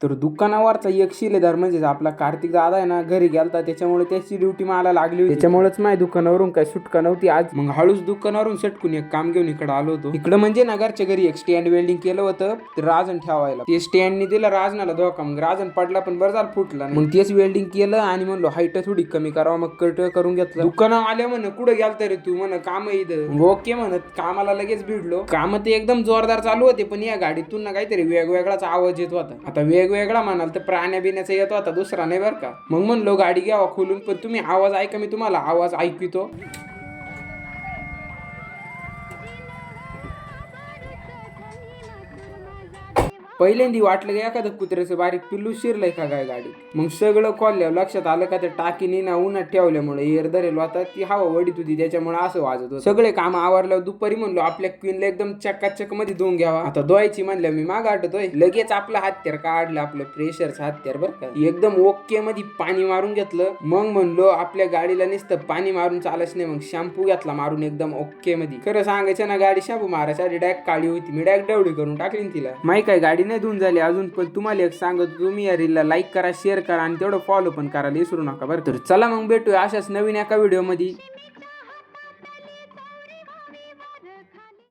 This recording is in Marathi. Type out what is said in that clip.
तर दुकानावरचा एक शिलेदार म्हणजे आपला कार्तिक दादा आहे ना, घरी गेलता, त्याच्यामुळे त्याची ड्युटी मला लागली होती. त्याच्यामुळेच माझ्या दुकानावरून काही सुटका नव्हती आज. मग हळूच दुकानावरून सटकून एक काम घेऊन इकडे आलो होतो. इकडे म्हणजे ना घरच्या घरी एक स्टँड वेल्डिंग केलं होतं ते राजन ठेवायला. ते स्टँडनी दिला राजनाला धोका, मग राजन पडला पण बरं झालं फुटला. मग तेच वेल्डिंग केलं आणि म्हणलो हाईट थोडी कमी करावं, मग कट करून घेतलं. दुकानावर आल्या म्हण कुठे गेलता रे तू, म्हण काम इथं. ओके म्हणत कामाला लगेच भिडलो. काम ते एकदम जोरदार चालू होते, पण या गाडीतून ना काहीतरी वेगवेगळाच आवाज येत होता. आता वेगवेगळा म्हणाल तर प्राण्या बिण्याचा येत होता, दुसरा नाही बरं का. मग म्हणलो गाडी घ्यावा खोलून, पण तुम्ही आवाज ऐका, मी तुम्हाला आवाज ऐकवितो. पहिल्यांदी वाटलं की एखादं कुत्र्याचं बारीक पिल्लू शिरलंय का काय गाडी. मग सगळं खोलल्यावर लक्षात आलं का ते टाकीनी ना उन्हात ठेवल्यामुळे एअर धरेल होता, ती हवा वडीत होती, त्याच्यामुळे असं वाजत होतं. सगळे काम आवरल्यावर दुपारी म्हणलो आपल्या क्वीनला एकदम चकाचक मध्ये धुवून घ्यावा. आता धुवायची म्हणल्या मी माग आटतोय, लगेच आपला हत्यार काढलं, आपलं प्रेशरचं हत्यार बरं का. एकदम ओके मध्ये पाणी मारून घेतलं. मग म्हणलो आपल्या गाडीला नुसतं पाणी मारून चालच नाही, मग शॅम्पू घेतला मारून एकदम ओके मध्ये. खरं सांगायचं ना, गाडी शॅम्पू मारायच्या आधी डायरेक्ट काळी होती, मी डायरेक्ट डवडी करून टाकली तिला. माही काय गाडी नाही धुवून झाली अजून, पण तुम्हाला एक सांगतो, तुम्ही या रीलला लाईक करा, शेअर करा आणि तेवढं फॉलो पण करायला विसरू नका बरं. तर चला मग भेटूया अशाच नवीन एका व्हिडिओ मध्ये.